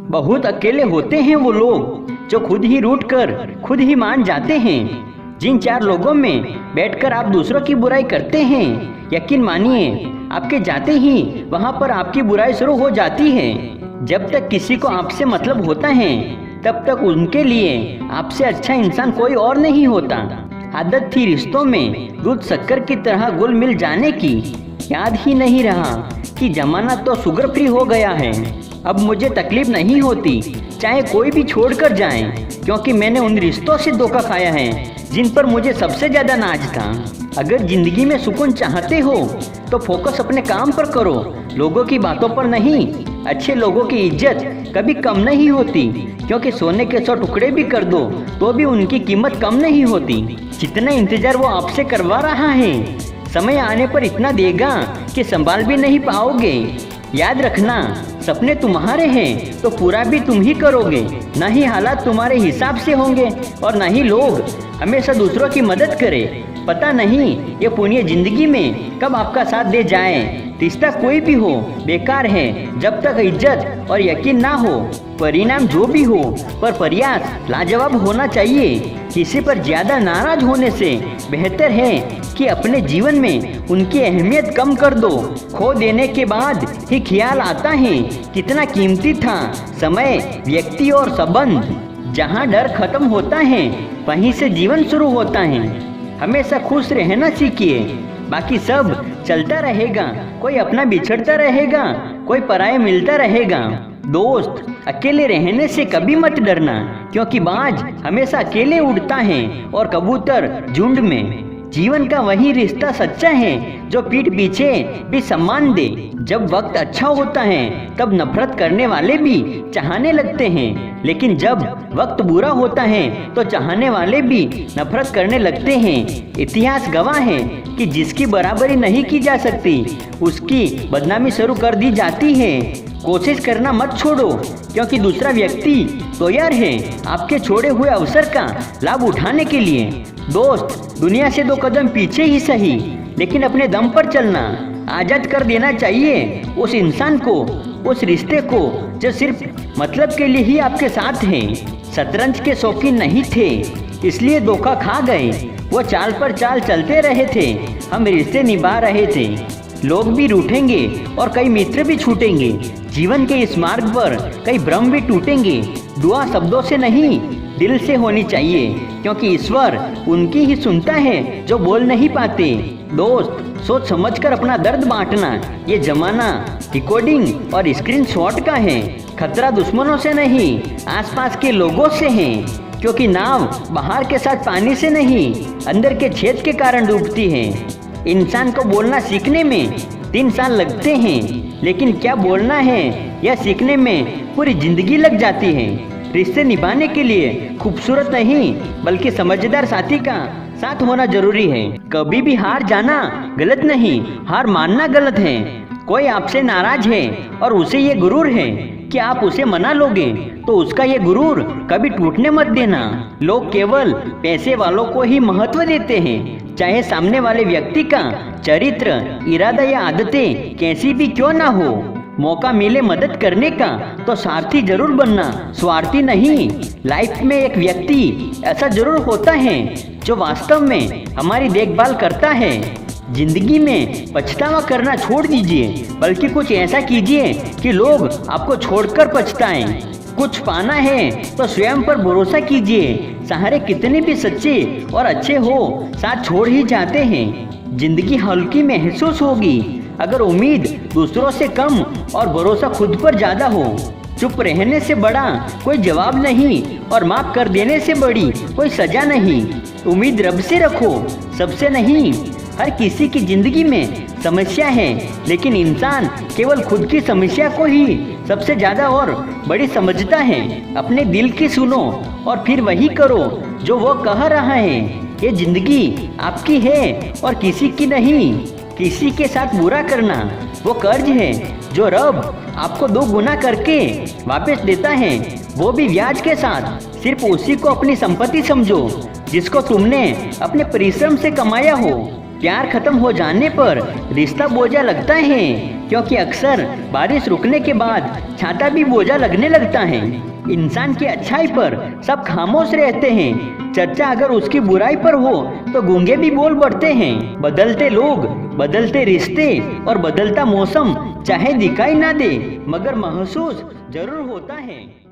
बहुत अकेले होते हैं वो लोग जो खुद ही रूठ कर खुद ही मान जाते हैं। जिन 4 लोगों में बैठकर आप दूसरों की बुराई करते हैं, यकीन मानिए आपके जाते ही वहां पर आपकी बुराई शुरू हो जाती है। जब तक किसी को आपसे मतलब होता है तब तक उनके लिए आपसे अच्छा इंसान कोई और नहीं होता। आदत थी रिश्तों में दूध शक्कर की तरह घुल मिल जाने की, याद ही नहीं रहा कि जमाना तो शुगर फ्री हो गया है। अब मुझे तकलीफ नहीं होती चाहे कोई भी छोड़कर जाए, क्योंकि मैंने उन रिश्तों से धोखा खाया है जिन पर मुझे सबसे ज्यादा नाज था। अगर जिंदगी में सुकून चाहते हो तो फोकस अपने काम पर करो, लोगों की बातों पर नहीं। अच्छे लोगों की इज्जत कभी कम नहीं होती, क्योंकि सोने के 100 टुकड़े भी कर दो तो भी उनकी कीमत कम नहीं होती। जितना इंतजार वो आपसे करवा रहा है, समय आने पर इतना देगा कि संभाल भी नहीं पाओगे। याद रखना, सपने तुम्हारे हैं तो पूरा भी तुम ही करोगे। न ही हालात तुम्हारे हिसाब से होंगे और न ही लोग हमेशा दूसरों की मदद करें। पता नहीं ये पुण्य जिंदगी में कब आपका साथ दे जाए। रिश्ता कोई भी हो बेकार है जब तक इज्जत और यकीन ना हो। परिणाम जो भी हो पर प्रयास लाजवाब होना चाहिए। किसी पर ज्यादा नाराज होने से बेहतर है कि अपने जीवन में उनकी अहमियत कम कर दो। खो देने के बाद ही ख्याल आता है कितना कीमती था समय, व्यक्ति और संबंध। जहाँ डर खत्म होता है वहीं से जीवन शुरू होता है। हमेशा खुश रहना सीखिए, बाकी सब चलता रहेगा। कोई अपना बिछड़ता रहेगा, कोई पराया मिलता रहेगा। दोस्त, अकेले रहने से कभी मत डरना, क्योंकि बाज हमेशा अकेले उड़ता है और कबूतर झुंड में। जीवन का वही रिश्ता सच्चा है जो पीठ पीछे भी सम्मान दे। जब वक्त अच्छा होता है तब नफरत करने वाले भी चाहने लगते हैं, लेकिन जब वक्त बुरा होता है तो चाहने वाले भी नफरत करने लगते हैं। इतिहास गवाह है कि जिसकी बराबरी नहीं की जा सकती उसकी बदनामी शुरू कर दी जाती है। कोशिश करना मत छोड़ो, क्योंकि दूसरा व्यक्ति तैयार है आपके छोड़े हुए अवसर का लाभ उठाने के लिए। दोस्त, दुनिया से 2 कदम पीछे ही सही, लेकिन अपने दम पर चलना। आजाद कर देना चाहिए उस इंसान को, उस रिश्ते को जो सिर्फ मतलब के लिए ही आपके साथ है। शतरंज के शौकीन नहीं थे इसलिए धोखा खा गए। वो चाल पर चाल चलते रहे थे, हम रिश्ते निभा रहे थे। लोग भी रूठेंगे और कई मित्र भी छूटेंगे। जीवन के इस मार्ग पर कई भ्रम भी टूटेंगे। दुआ शब्दों से नहीं दिल से होनी चाहिए, क्योंकि ईश्वर उनकी ही सुनता है जो बोल नहीं पाते। दोस्त, सोच समझकर अपना दर्द बांटना। ये जमाना रिकॉर्डिंग और स्क्रीनशॉट का है। खतरा दुश्मनों से नहीं आसपास के लोगों से है, क्योंकि नाव बाहर के साथ पानी से नहीं अंदर के छेद के कारण डूबती है। इंसान को बोलना सीखने में 3 साल लगते हैं, लेकिन क्या बोलना है यह सीखने में पूरी जिंदगी लग जाती है। रिश्ते निभाने के लिए खूबसूरत नहीं बल्कि समझदार साथी का साथ होना जरूरी है। कभी भी हार जाना गलत नहीं, हार मानना गलत है। कोई आपसे नाराज है और उसे ये गुरूर है कि आप उसे मना लोगे, तो उसका ये गुरूर कभी टूटने मत देना। लोग केवल पैसे वालों को ही महत्व देते हैं, चाहे सामने वाले व्यक्ति का चरित्र, इरादा या आदतें कैसी भी क्यों ना हो। मौका मिले मदद करने का तो सारथी जरूर बनना, स्वार्थी नहीं। लाइफ में एक व्यक्ति ऐसा जरूर होता है जो वास्तव में हमारी देखभाल करता है। जिंदगी में पछतावा करना छोड़ दीजिए, बल्कि कुछ ऐसा कीजिए कि लोग आपको छोड़कर पछताएं। कुछ पाना है तो स्वयं पर भरोसा कीजिए। सहारे कितने भी सच्चे और अच्छे हो साथ छोड़ ही जाते हैं। जिंदगी हल्की महसूस होगी अगर उम्मीद दूसरों से कम और भरोसा खुद पर ज्यादा हो। चुप रहने से बड़ा कोई जवाब नहीं और माफ कर देने से बड़ी कोई सजा नहीं। उम्मीद रब से रखो, सबसे नहीं। हर किसी की जिंदगी में समस्या है, लेकिन इंसान केवल खुद की समस्या को ही सबसे ज्यादा और बड़ी समझता है। अपने दिल की सुनो और फिर वही करो जो वो कह रहा है। ये जिंदगी आपकी है और किसी की नहीं। किसी के साथ बुरा करना वो कर्ज है जो रब आपको 2 गुना करके वापस देता है, वो भी ब्याज के साथ। सिर्फ उसी को अपनी संपत्ति समझो जिसको तुमने अपने परिश्रम से कमाया हो। प्यार खत्म हो जाने पर रिश्ता बोझा लगता है, क्योंकि अक्सर बारिश रुकने के बाद छाता भी बोझा लगने लगता है। इंसान की अच्छाई पर सब खामोश रहते हैं, चर्चा अगर उसकी बुराई पर हो तो गूंगे भी बोल पड़ते हैं। बदलते लोग, बदलते रिश्ते और बदलता मौसम चाहे दिखाई ना दे मगर महसूस जरूर होता है।